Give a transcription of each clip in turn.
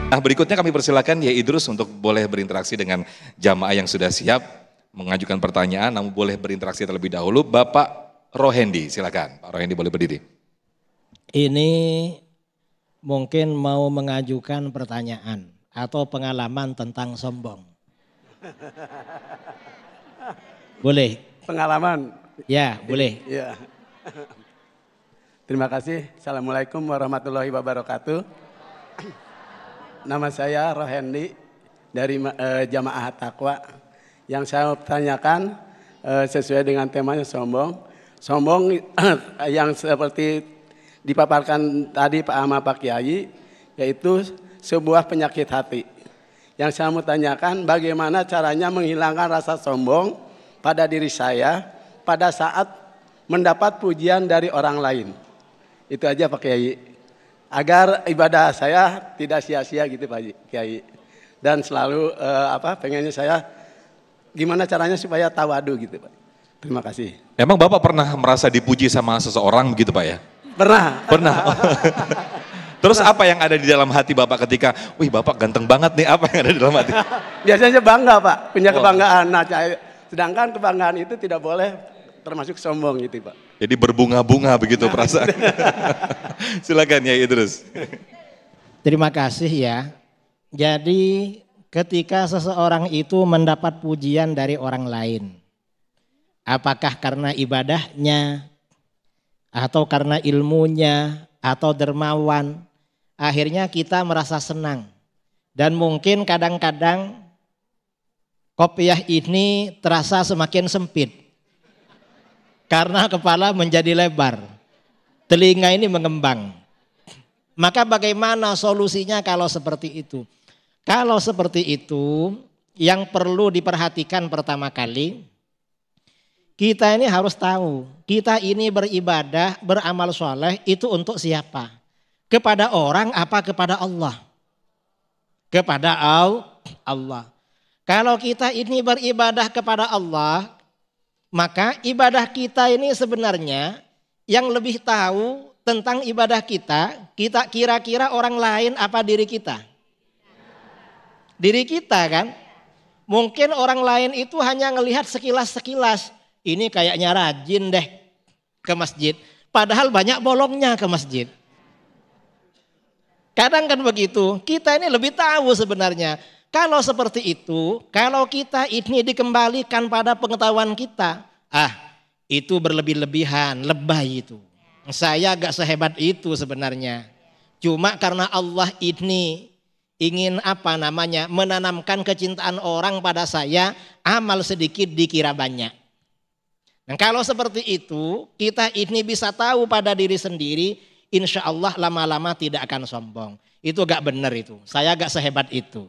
Nah, berikutnya kami persilakan ya Idrus untuk boleh berinteraksi dengan jamaah yang sudah siap mengajukan pertanyaan, namun boleh berinteraksi terlebih dahulu. Bapak Rohendi, silakan. Pak Rohendi boleh berdiri. Ini mungkin mau mengajukan pertanyaan atau pengalaman tentang sombong. Boleh? Pengalaman? Ya, boleh. Ya. Terima kasih. Assalamualaikum warahmatullahi wabarakatuh. Nama saya Rohendi dari Jamaah Taqwa. Yang saya tanyakan sesuai dengan temanya sombong. Sombong yang seperti dipaparkan tadi Pak Ahmad Pak Kiai, yaitu sebuah penyakit hati. Yang saya mau tanyakan bagaimana caranya menghilangkan rasa sombong pada diri saya pada saat mendapat pujian dari orang lain. Itu aja Pak Kiai. Agar ibadah saya tidak sia-sia gitu Pak Kiai. Dan selalu pengennya saya gimana caranya supaya tawadu gitu Pak. Terima kasih. Emang Bapak pernah merasa dipuji sama seseorang begitu Pak ya? Pernah. Pernah. Terus apa yang ada di dalam hati Bapak ketika, wih Bapak ganteng banget nih, apa yang ada di dalam hati? Biasanya bangga Pak, punya kebanggaan. Nah, sedangkan kebanggaan itu tidak boleh termasuk sombong gitu Pak. Jadi berbunga-bunga begitu perasaan. Silakan ya Idrus. Terima kasih ya. Jadi ketika seseorang itu mendapat pujian dari orang lain, apakah karena ibadahnya, atau karena ilmunya, atau dermawan, akhirnya kita merasa senang. Dan mungkin kadang-kadang kopiah ini terasa semakin sempit. Karena kepala menjadi lebar, telinga ini mengembang. Maka bagaimana solusinya kalau seperti itu? Kalau seperti itu, yang perlu diperhatikan pertama kali, kita ini harus tahu, kita ini beribadah, beramal soleh itu untuk siapa? Kepada orang apa kepada Allah? Kepada Allah. Kalau kita ini beribadah kepada Allah, maka ibadah kita ini sebenarnya yang lebih tahu tentang ibadah kita kira-kira orang lain apa diri kita? Diri kita kan? Mungkin orang lain itu hanya ngelihat sekilas-sekilas. Ini kayaknya rajin deh ke masjid. Padahal banyak bolongnya ke masjid. Kadang kan begitu, kita ini lebih tahu sebenarnya. Kalau seperti itu, kalau kita ini dikembalikan pada pengetahuan kita, itu berlebih-lebihan, lebay itu. Saya gak sehebat itu sebenarnya. Cuma karena Allah ini ingin menanamkan kecintaan orang pada saya, amal sedikit dikira banyak. Dan kalau seperti itu, kita ini bisa tahu pada diri sendiri, insya Allah lama-lama tidak akan sombong. Itu gak benar itu, saya gak sehebat itu.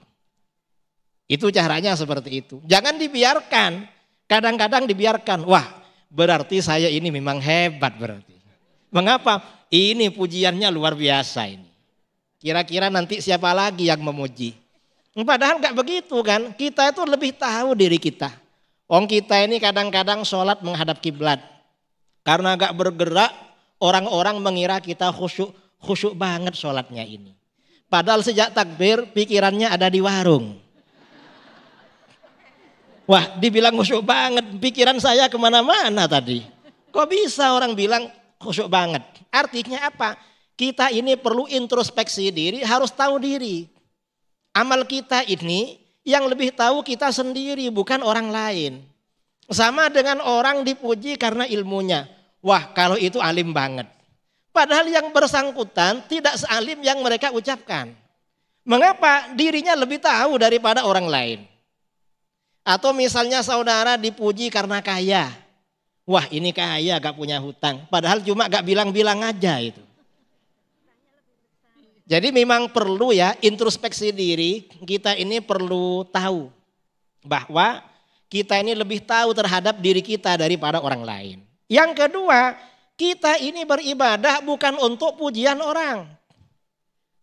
Itu caranya seperti itu. Jangan dibiarkan. Kadang-kadang dibiarkan. Wah, berarti saya ini memang hebat berarti. Mengapa? Ini pujiannya luar biasa ini. Kira-kira nanti siapa lagi yang memuji? Padahal gak begitu kan. Kita itu lebih tahu diri kita. Kita ini kadang-kadang sholat menghadap kiblat. Karena gak bergerak, orang-orang mengira kita khusyuk banget sholatnya ini. Padahal sejak takbir pikirannya ada di warung. Wah, dibilang khusyuk banget, pikiran saya kemana-mana tadi. Kok bisa orang bilang khusyuk banget? Artinya apa? Kita ini perlu introspeksi diri, harus tahu diri. Amal kita ini yang lebih tahu kita sendiri, bukan orang lain. Sama dengan orang dipuji karena ilmunya. Wah, kalau itu alim banget. Padahal yang bersangkutan tidak sealim yang mereka ucapkan. Mengapa? Dirinya lebih tahu daripada orang lain. Atau misalnya saudara dipuji karena kaya. Wah, ini kaya gak punya hutang. Padahal cuma gak bilang-bilang aja itu. Jadi memang perlu ya introspeksi diri. Kita ini perlu tahu bahwa kita ini lebih tahu terhadap diri kita daripada orang lain. Yang kedua, kita ini beribadah bukan untuk pujian orang.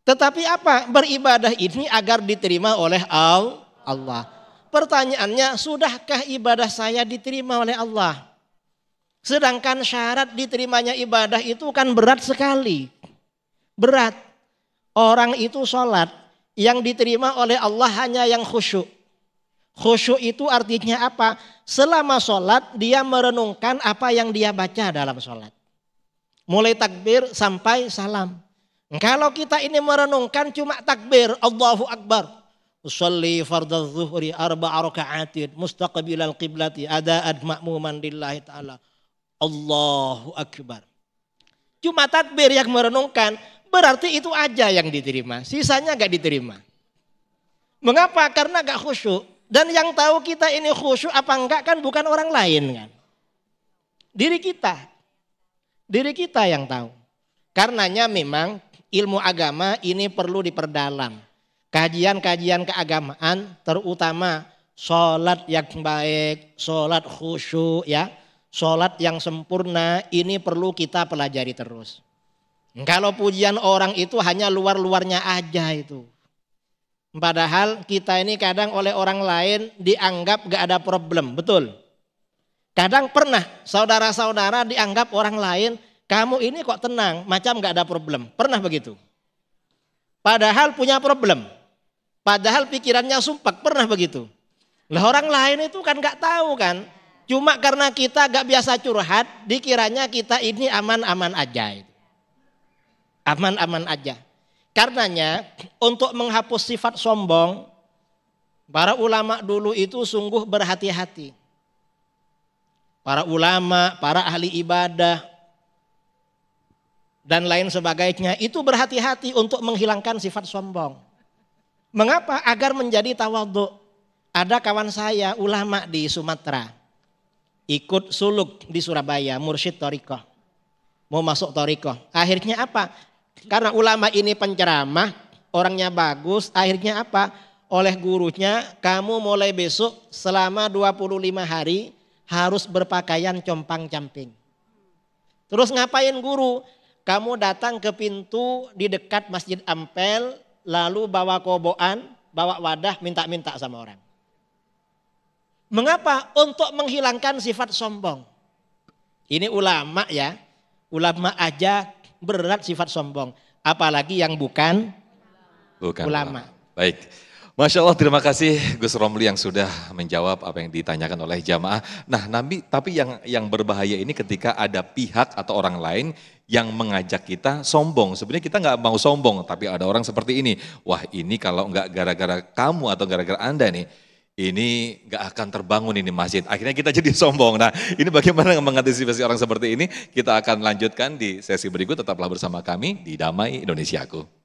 Tetapi apa? Beribadah ini agar diterima oleh Allah. Pertanyaannya, sudahkah ibadah saya diterima oleh Allah? Sedangkan syarat diterimanya ibadah itu kan berat sekali. Berat. Orang itu sholat, yang diterima oleh Allah hanya yang khusyuk. Khusyuk itu artinya apa? Selama sholat dia merenungkan apa yang dia baca dalam sholat. Mulai takbir sampai salam. Kalau kita ini merenungkan cuma takbir, Allahu Akbar. Usolli fardadz zuhri arba'a raka'atin mustaqbilal qiblati ada'ad ma'muman lillahi ta'ala. Allahu Akbar. Cuma takbir yang merenungkan, berarti itu aja yang diterima. Sisanya gak diterima. Mengapa? Karena gak khusyuk. Dan yang tahu kita ini khusyuk apa enggak kan bukan orang lain kan. Diri kita. Diri kita yang tahu. Karenanya memang ilmu agama ini perlu diperdalam. Kajian-kajian keagamaan terutama sholat yang baik, sholat khusyuk ya. Sholat yang sempurna ini perlu kita pelajari terus. Kalau pujian orang itu hanya luar-luarnya aja itu. Padahal kita ini kadang oleh orang lain dianggap gak ada problem, betul. Kadang pernah saudara-saudara dianggap orang lain, kamu ini kok tenang, macam gak ada problem. Pernah begitu. Padahal punya problem. Padahal pikirannya sumpek, pernah begitu. Lah orang lain itu kan gak tahu kan. Cuma karena kita gak biasa curhat, dikiranya kita ini aman-aman aja. Aman-aman aja. Karenanya untuk menghapus sifat sombong, para ulama dulu itu sungguh berhati-hati. Para ulama, para ahli ibadah, dan lain sebagainya itu berhati-hati untuk menghilangkan sifat sombong. Mengapa? Agar menjadi tawadhu. Ada kawan saya ulama di Sumatera, ikut suluk di Surabaya, mursyid thariqah. Mau masuk thariqah. Akhirnya apa? Karena ulama ini penceramah, orangnya bagus, akhirnya apa? Oleh gurunya, kamu mulai besok selama 25 hari harus berpakaian compang-camping. Terus ngapain guru? Kamu datang ke pintu di dekat Masjid Ampel, lalu bawa kobokan, bawa wadah, minta-minta sama orang. Mengapa? Untuk menghilangkan sifat sombong. Ini ulama ya, ulama aja berat sifat sombong, apalagi yang bukan ulama. Baik, Masya Allah, terima kasih Gus Romli yang sudah menjawab apa yang ditanyakan oleh jamaah. Nah, tapi yang berbahaya ini ketika ada pihak atau orang lain yang mengajak kita sombong. Sebenarnya kita nggak mau sombong, tapi ada orang seperti ini. Wah, ini kalau nggak gara-gara kamu atau gara-gara Anda nih, ini gak akan terbangun ini masjid. Akhirnya kita jadi sombong. Nah, ini bagaimana mengantisipasi orang seperti ini? Kita akan lanjutkan di sesi berikut. Tetaplah bersama kami di Damai Indonesiaku.